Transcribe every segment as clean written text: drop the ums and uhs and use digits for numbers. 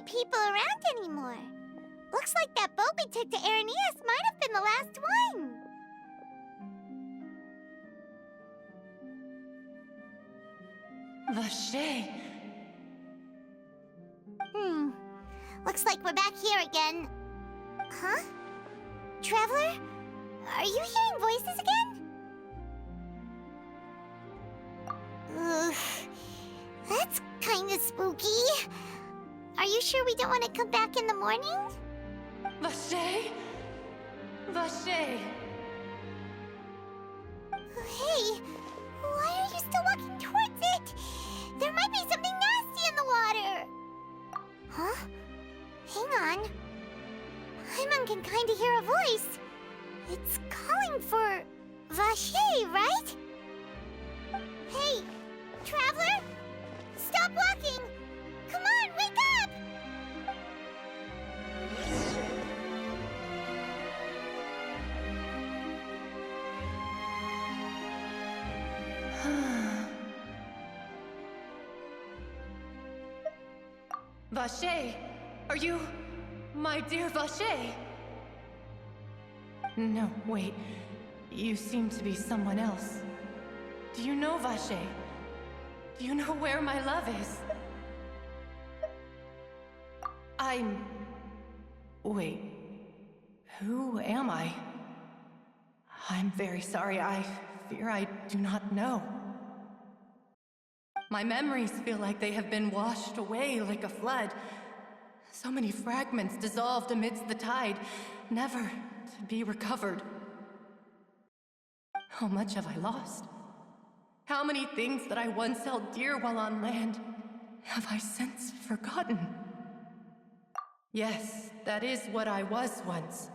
people around anymore. Looks like that boat we took to Araneas might have been the last one. Vache. Looks like we're back here again. Huh? Traveler? Are you hearing voices again? Ugh. That's kinda spooky. Are you sure we don't want to come back in the morning? Vache? Vache. Hey, why are you still walking towards it? There might be something nasty in the water. Huh? Hang on. Paimon can kinda hear a voice. It's calling for Vache, right? Hey, Traveler! Stop walking! Come on, wake up! Vache, are you... my dear Vache? No, wait. You seem to be someone else. Do you know Vache? Do you know where my love is? Wait. Who am I? I'm very sorry. I fear I do not know. My memories feel like they have been washed away like a flood. So many fragments dissolved amidst the tide, never to be recovered. How much have I lost? How many things that I once held dear while on land have I since forgotten? Yes, that is what I was once.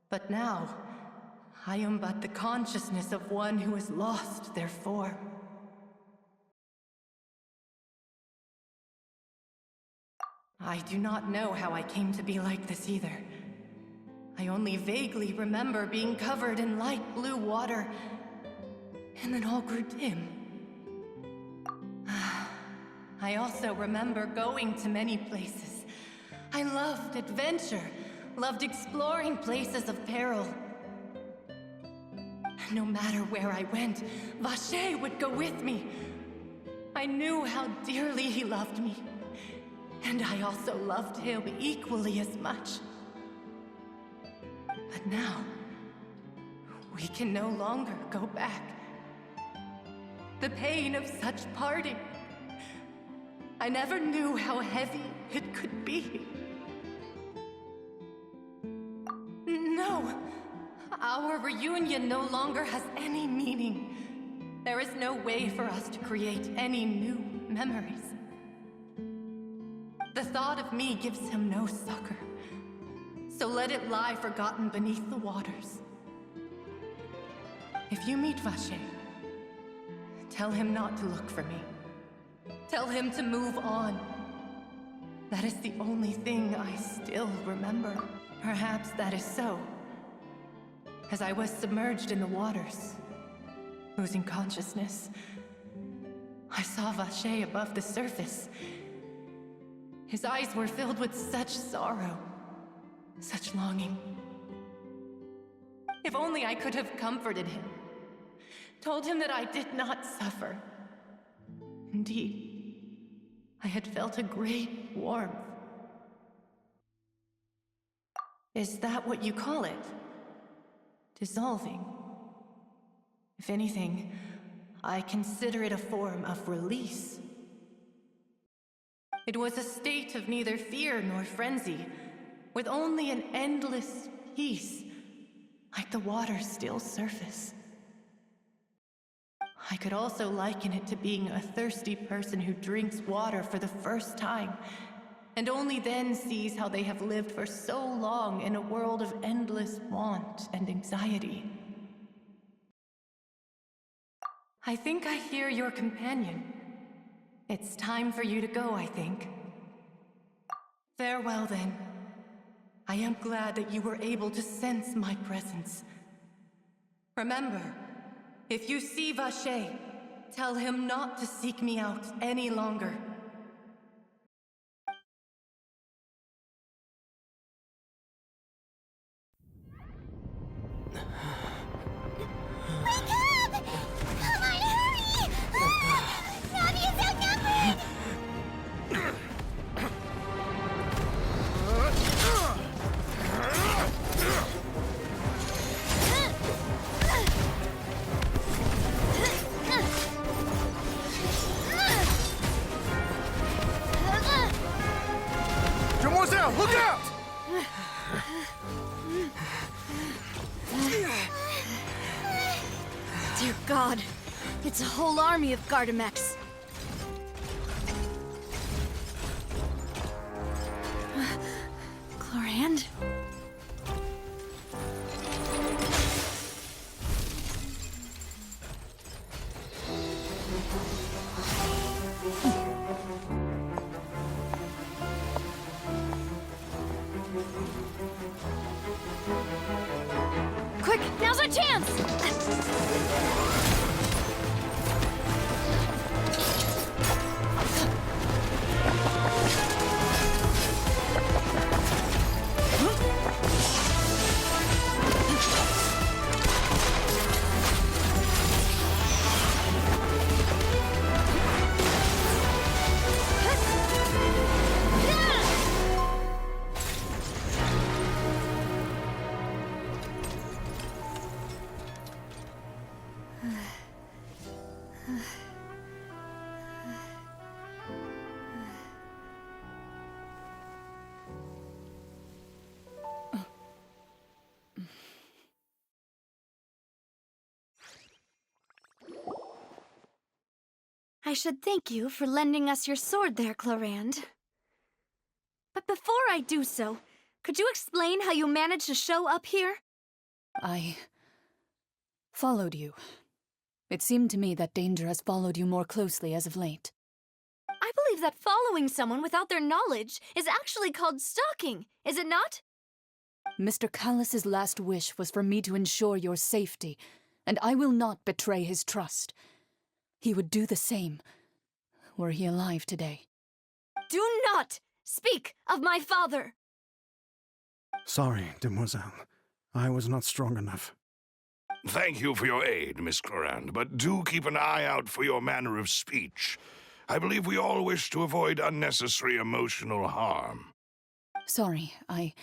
But now, I am but the consciousness of one who has lost their form. I do not know how I came to be like this either. I only vaguely remember being covered in light blue water, and then all grew dim. I also remember going to many places. I loved adventure, loved exploring places of peril. No matter where I went, Vache would go with me. I knew how dearly he loved me, and I also loved him equally as much. But now, we can no longer go back. The pain of such parting, I never knew how heavy it could be. No, our reunion no longer has any meaning. There is no way for us to create any new memories. The thought of me gives him no succor, so let it lie forgotten beneath the waters. If you meet Vache, tell him not to look for me. Tell him to move on. That is the only thing I still remember. Perhaps that is so. As I was submerged in the waters, losing consciousness, I saw Vache above the surface. His eyes were filled with such sorrow, such longing. If only I could have comforted him, told him that I did not suffer. Indeed, I had felt a great warmth. Is that what you call it? Dissolving? If anything, I consider it a form of release. It was a state of neither fear nor frenzy, with only an endless peace, like the water's still surface. I could also liken it to being a thirsty person who drinks water for the first time, and only then sees how they have lived for so long in a world of endless want and anxiety. I think I hear your companion. It's time for you to go, I think. Farewell, then. I am glad that you were able to sense my presence. Remember, if you see Vache, tell him not to seek me out any longer. god. It's a whole army of Gardamex. Chlorand? Quick, now's our chance! I should thank you for lending us your sword there, Chlorand. But before I do so, could you explain how you managed to show up here? I followed you. It seemed to me that danger has followed you more closely as of late. I believe that following someone without their knowledge is actually called stalking, is it not? Mr. Callus's last wish was for me to ensure your safety, and I will not betray his trust. He would do the same, were he alive today. Do not speak of my father! Sorry, demoiselle. I was not strong enough. Thank you for your aid, Miss Chlorand, but do keep an eye out for your manner of speech. I believe we all wish to avoid unnecessary emotional harm. Sorry, I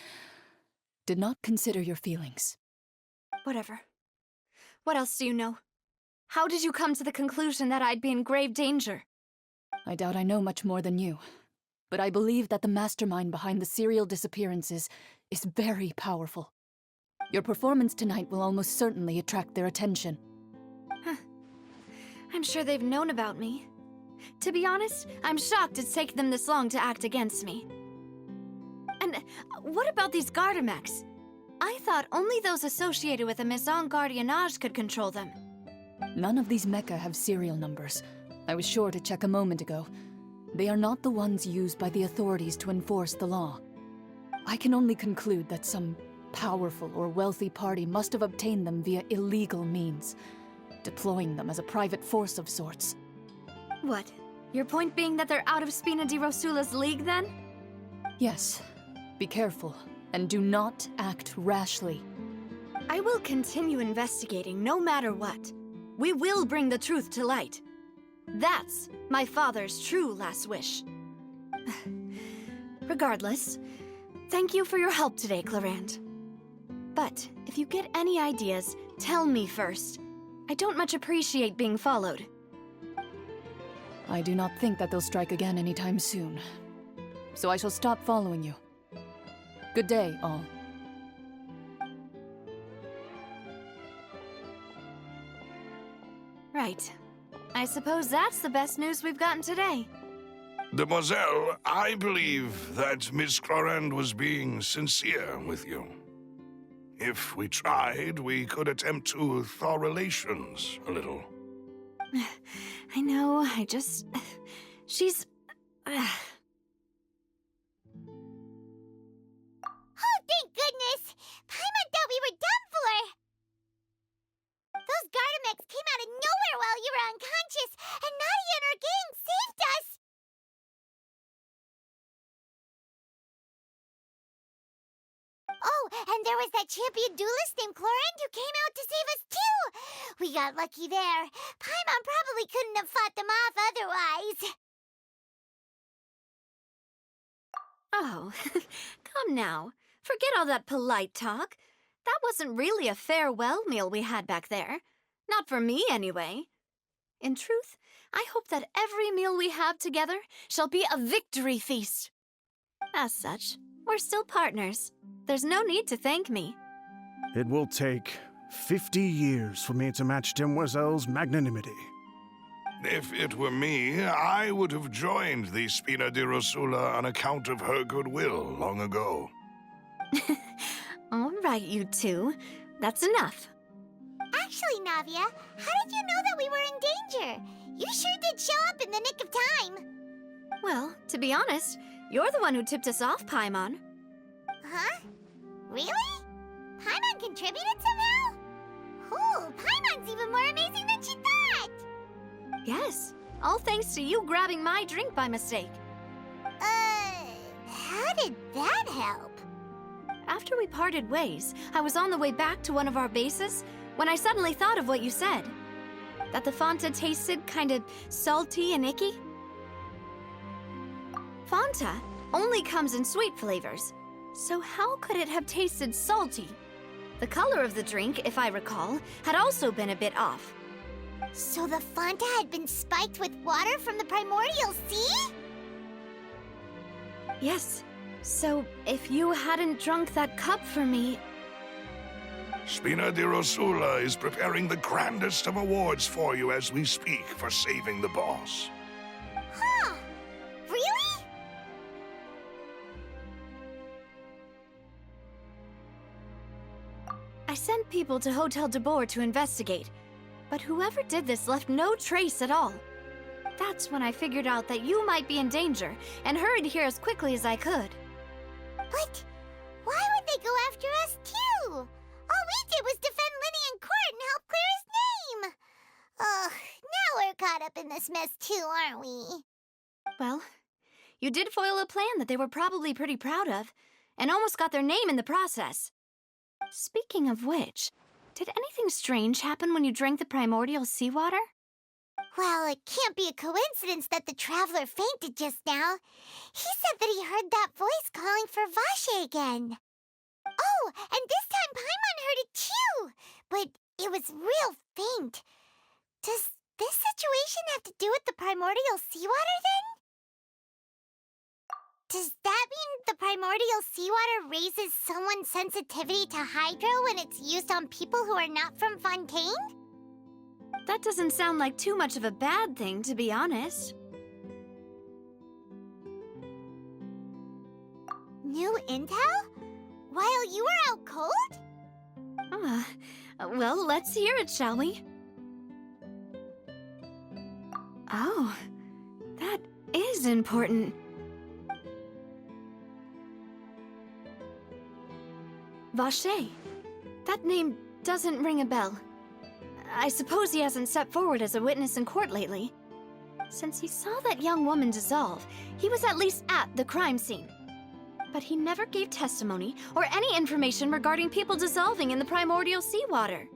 did not consider your feelings. Whatever. What else do you know? How did you come to the conclusion that I'd be in grave danger? I doubt I know much more than you, but I believe that the mastermind behind the serial disappearances is very powerful. Your performance tonight will almost certainly attract their attention. I'm sure they've known about me. To be honest, I'm shocked it's taken them this long to act against me. And what about these Gardamex? I thought only those associated with a Maison Gardiennage could control them. None of these mecha have serial numbers. I was sure to check a moment ago. They are not the ones used by the authorities to enforce the law. I can only conclude that some powerful or wealthy party must have obtained them via illegal means, deploying them as a private force of sorts. What? Your point being that they're out of Spina di Rosula's league, then? Yes. Be careful, and do not act rashly. I will continue investigating no matter what. We will bring the truth to light. That's my father's true last wish. Regardless, thank you for your help today, Chlorand. But if you get any ideas, tell me first. I don't much appreciate being followed. I do not think that they'll strike again anytime soon. So I shall stop following you. Good day, all. Right. I suppose that's the best news we've gotten today. Demoiselle, I believe that Miss Chlorand was being sincere with you. If we tried, we could attempt to thaw relations a little. I know, she's... Oh, thank goodness! Paimon thought we were done for! Those Gardamex came out of nowhere while you were unconscious, and Nadia and her gang saved us! Oh, and there was that champion duelist named Chlorand who came out to save us too! We got lucky there. Paimon probably couldn't have fought them off otherwise. Oh, come now. Forget all that polite talk. That wasn't really a farewell meal we had back there. Not for me, anyway. In truth, I hope that every meal we have together shall be a victory feast. As such, we're still partners. There's no need to thank me. It will take 50 years for me to match Demoiselle's magnanimity. If it were me, I would have joined the Spina di Rosula on account of her goodwill long ago. All right, you two. That's enough. Actually, Navia, how did you know that we were in danger? You sure did show up in the nick of time. Well, to be honest, you're the one who tipped us off, Paimon. Huh? Really? Paimon contributed somehow? Ooh, Paimon's even more amazing than she thought! Yes, all thanks to you grabbing my drink by mistake. How did that help? After we parted ways, I was on the way back to one of our bases when I suddenly thought of what you said. That the Fanta tasted kind of salty and icky. Fanta only comes in sweet flavors, so how could it have tasted salty? The color of the drink, if I recall, had also been a bit off. So the Fanta had been spiked with water from the primordial sea? Yes, so if you hadn't drunk that cup for me... Spina di Rosula is preparing the grandest of awards for you as we speak for saving the boss. Huh? Really? I sent people to Hotel de Boer to investigate, but whoever did this left no trace at all. That's when I figured out that you might be in danger and hurried here as quickly as I could. But why would they go after us too? All we did was defend Linny in court and help clear his name. Ugh, now we're caught up in this mess too, aren't we? Well, you did foil a plan that they were probably pretty proud of, and almost got their name in the process. Speaking of which, did anything strange happen when you drank the primordial seawater? Well, it can't be a coincidence that the traveler fainted just now. He said that he heard that voice calling for Vache again. Oh, and this time Paimon heard it too, but it was real faint. Does this situation have to do with the primordial seawater then? Does that mean the primordial seawater raises someone's sensitivity to hydro when it's used on people who are not from Fontaine? That doesn't sound like too much of a bad thing, to be honest. New intel? While you were out cold? Well, let's hear it, shall we? Oh, that is important. Vache. That name doesn't ring a bell. I suppose he hasn't stepped forward as a witness in court lately. Since he saw that young woman dissolve, he was at least at the crime scene. But he never gave testimony or any information regarding people dissolving in the primordial seawater.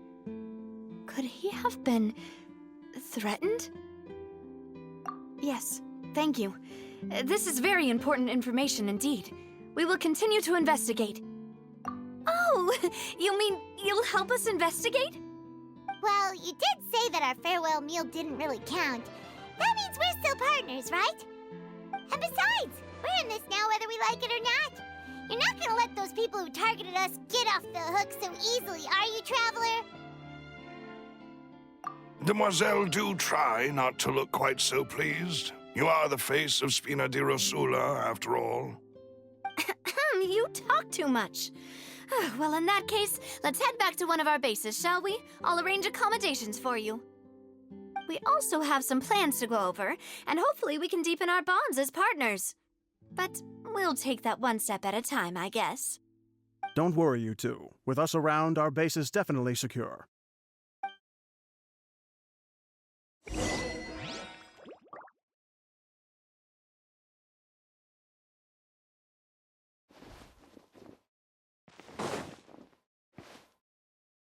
Could he have been threatened? Yes, thank you. This is very important information indeed. We will continue to investigate. Oh, you mean you'll help us investigate? Well, you did say that our farewell meal didn't really count. That means we're still partners, right? And besides, we're in this now whether we like it or not. You're not gonna let those people who targeted us get off the hook so easily, are you, Traveler? Demoiselle, do try not to look quite so pleased. You are the face of Spina di Rosula, after all. You talk too much. Well, in that case, let's head back to one of our bases, shall we? I'll arrange accommodations for you. We also have some plans to go over, and hopefully we can deepen our bonds as partners. But we'll take that one step at a time, I guess. Don't worry, you two. With us around, our base is definitely secure.